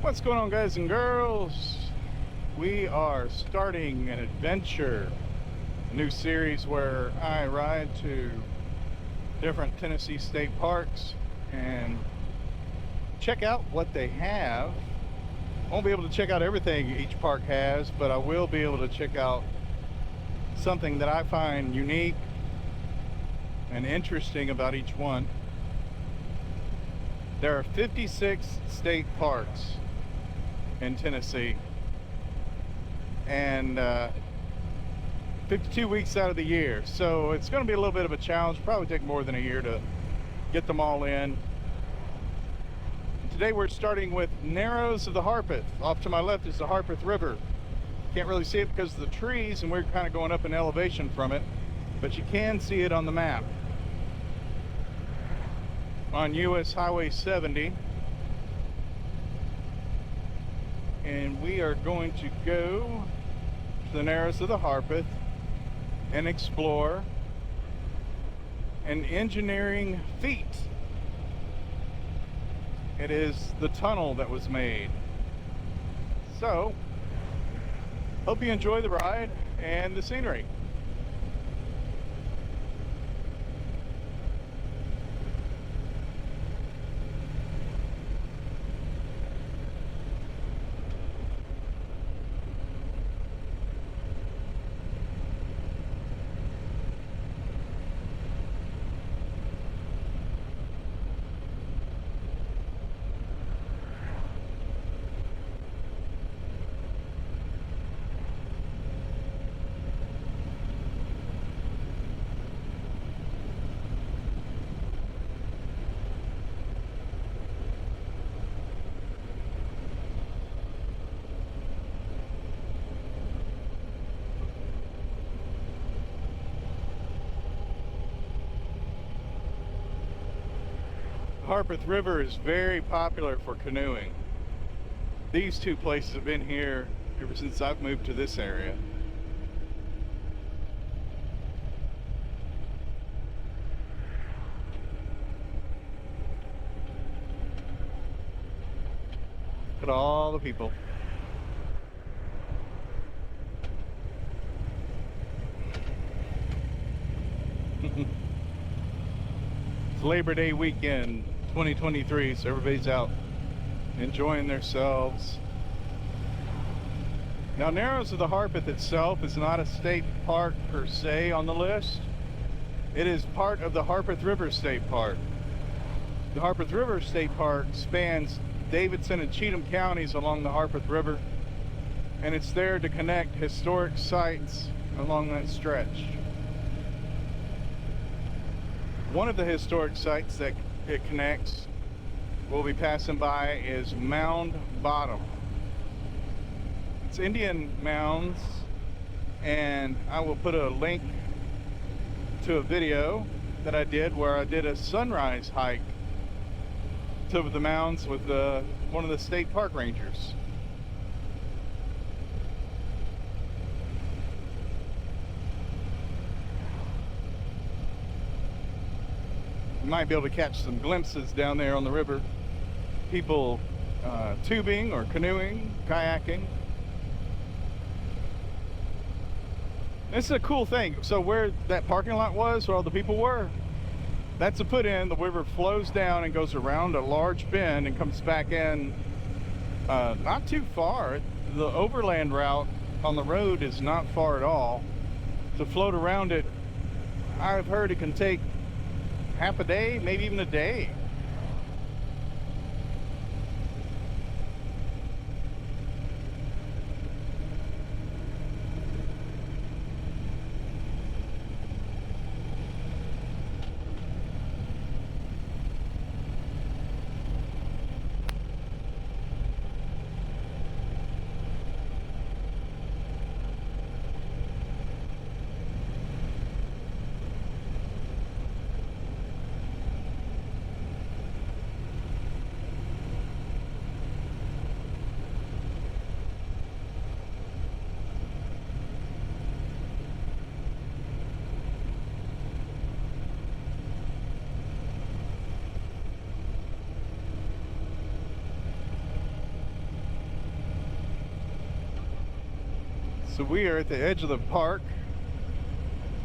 What's going on, guys and girls? We are starting an adventure, a new series where I ride to different Tennessee state parks and check out what they have. I won't be able to check out everything each park has, but I will be able to check out something that I find unique and interesting about each one. There are 56 state parks in Tennessee, and 52 weeks out of the year, so it's going to be a little bit of a challenge. Probably take more than a year to get them all in. Today we're starting with Narrows of the Harpeth. Off to my left is the Harpeth River. Can't really see it because of the trees, and we're kind of going up in elevation from it, but you can see it on the map. On US Highway 70, and we are going to go to the Narrows of the Harpeth and explore an engineering feat. It is the tunnel that was made. So, hope you enjoy the ride and the scenery. Harpeth River is very popular for canoeing. These two places have been here ever since I've moved to this area. Look at all the people. It's Labor Day weekend 2023, so everybody's out enjoying themselves. Now, Narrows of the Harpeth itself is not a state park per se on the list. It is part of the Harpeth River State Park. The Harpeth River State Park spans Davidson and Cheatham counties along the Harpeth River, and it's there to connect historic sites along that stretch. One of the historic sites that it connects, we'll be passing by, is Mound Bottom. It's Indian mounds, and I will put a link to a video that I did where I did a sunrise hike to the mounds with one of the state park rangers. You might be able to catch some glimpses down there on the river. People tubing or canoeing, kayaking. This is a cool thing. So where that parking lot was, where all the people were, that's a put in. The river flows down and goes around a large bend and comes back in not too far. The overland route on the road is not far at all. To float around it, I've heard it can take half a day, maybe even a day. So we are at the edge of the park.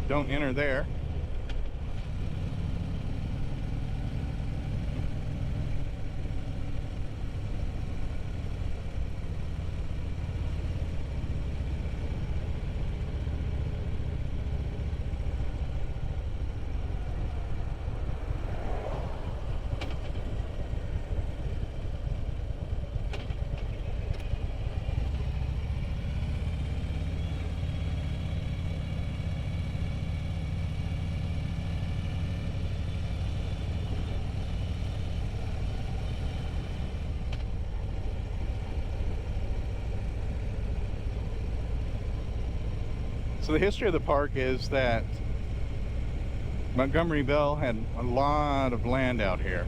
Don't enter there. So the history of the park is that Montgomery Bell had a lot of land out here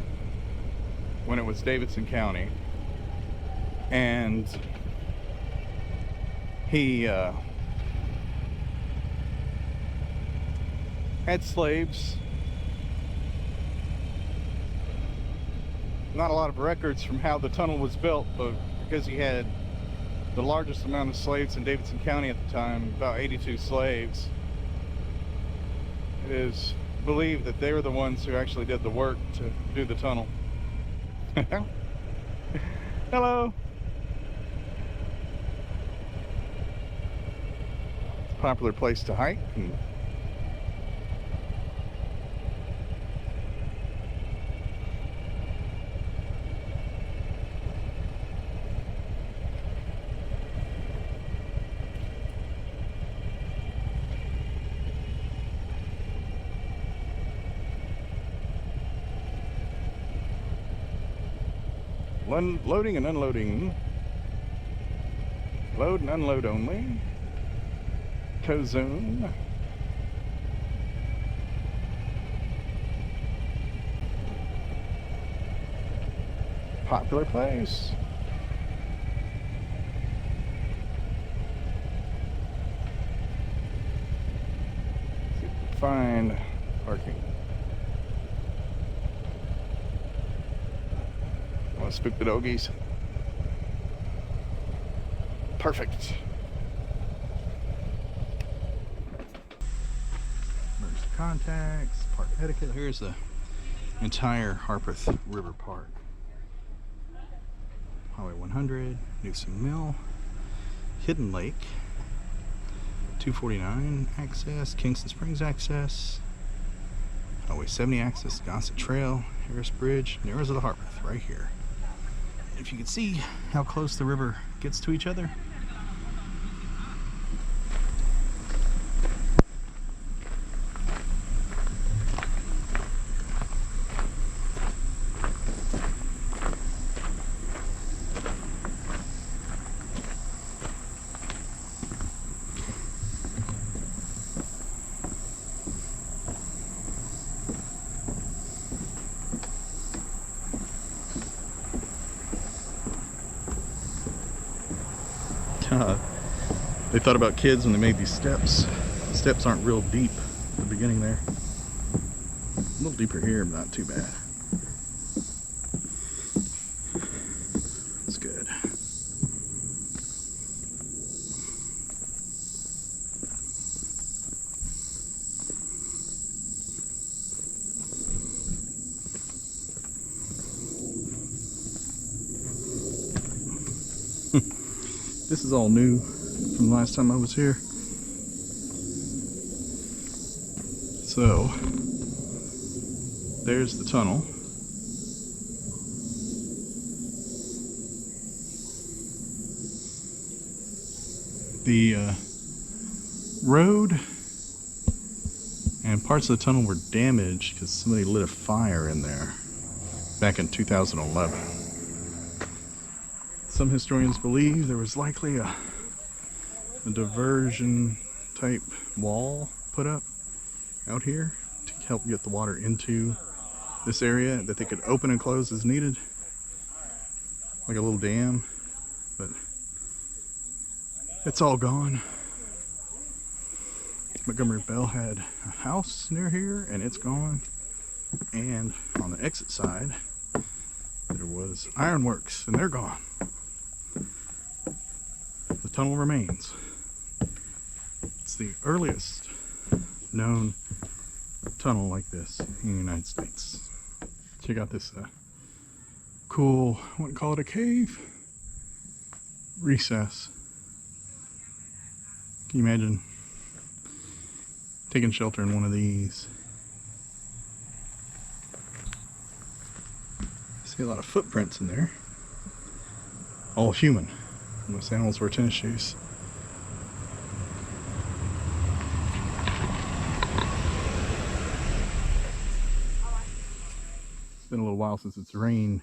when it was Davidson County, and he had slaves. Not a lot of records from how the tunnel was built, but because he had the largest amount of slaves in Davidson County at the time, about 82 slaves, it is believed that they were the ones who actually did the work to do the tunnel. Hello. It's a popular place to hike. Loading and unloading. Load and unload only. Tow zone. Popular place. See if we can find parking. Want to spook the doggies? Perfect. Emergency contacts, park etiquette. Here's the entire Harpeth River Park. Highway 100, Newsom Mill, Hidden Lake, 249 access, Kingston Springs access, Highway 70 access, Gossett Trail, Harris Bridge, Narrows of the Harpeth, right here. If you can see how close the river gets to each other. They thought about kids when they made these steps. The steps aren't real deep at the beginning there. A little deeper here, but not too bad. That's good. This is all new from the last time I was here. So, there's the tunnel. The road and parts of the tunnel were damaged because somebody lit a fire in there back in 2011. Some historians believe there was likely a diversion type wall put up out here to help get the water into this area that they could open and close as needed, like a little dam, but it's all gone. Montgomery Bell had a house near here and it's gone, and on the exit side there was ironworks and they're gone. The tunnel remains. It's the earliest known tunnel like this in the United States. Check out this cool, I wouldn't call it a cave, recess. Can you imagine taking shelter in one of these? I see a lot of footprints in there. All human. Most animals wear tennis shoes. It's been a little while since it's rained,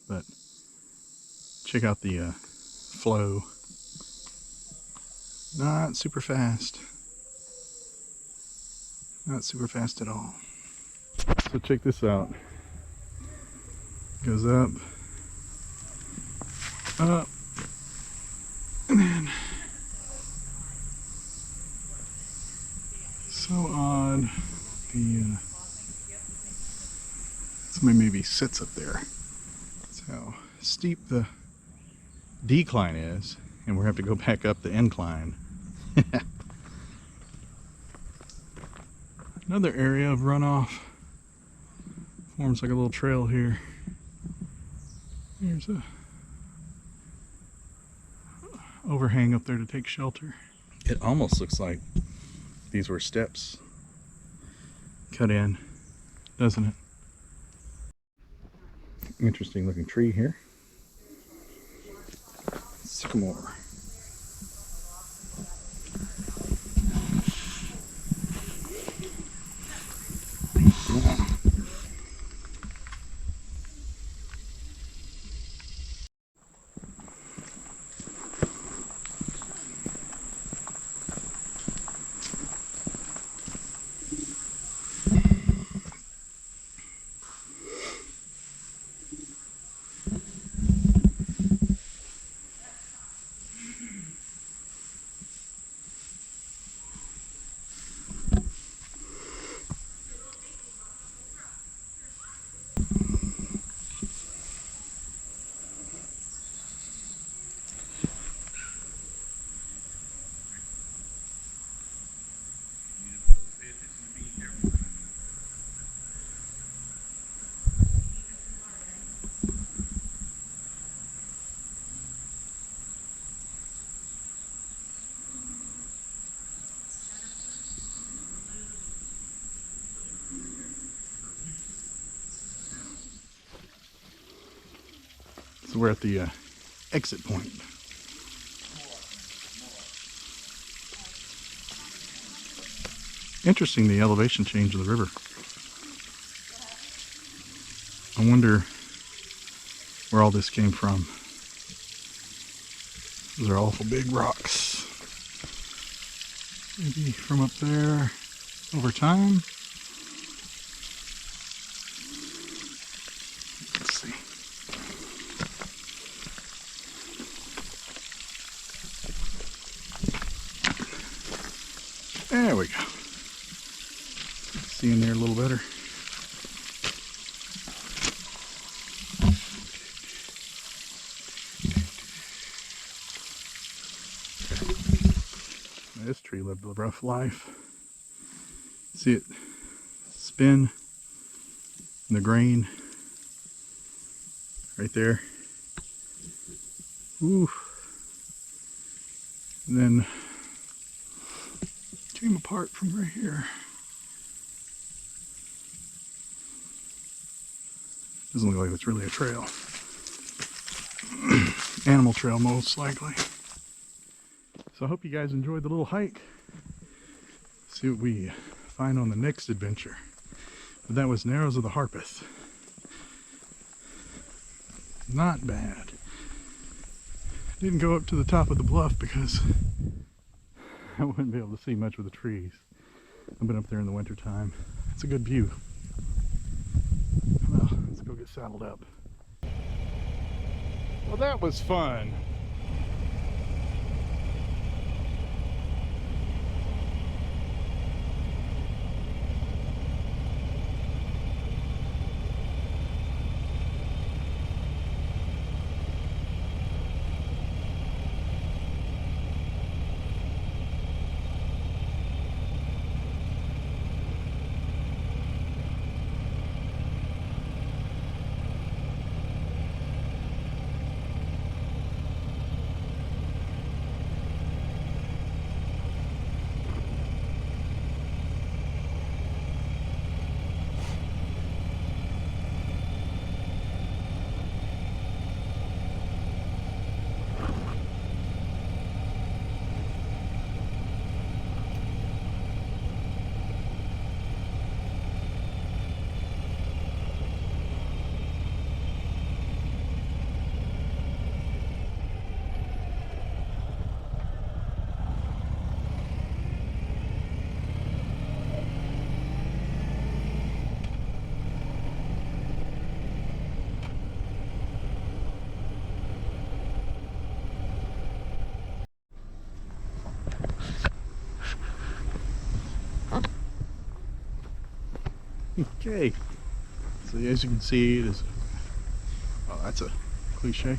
but check out the flow. Not super fast. Not super fast at all. So check this out. Goes up, up, and then so odd. Somebody maybe sits up there. That's how steep the decline is, and we're going to have to go back up the incline. Another area of runoff forms like a little trail here. There's a overhang up there to take shelter. It almost looks like these were steps cut in, doesn't it? Interesting looking tree here. Sycamore. So we're at the exit point. Interesting, the elevation change of the river. I wonder where all this came from. Those are awful big rocks. Maybe from up there over time. Let's see. There we go. See in there a little better. This tree lived a rough life. See it spin in the grain right there. Ooh. And then came apart from right here. Doesn't look like it's really a trail. Animal trail most likely. So I hope you guys enjoyed the little hike. See what we find on the next adventure. But that was Narrows of the Harpeth. Not bad. Didn't go up to the top of the bluff because I wouldn't be able to see much with the trees. I've been up there in the winter time. It's a good view. Well, let's go get saddled up. Well, that was fun. Okay, so as you can see, it is. Oh, that's a cliche.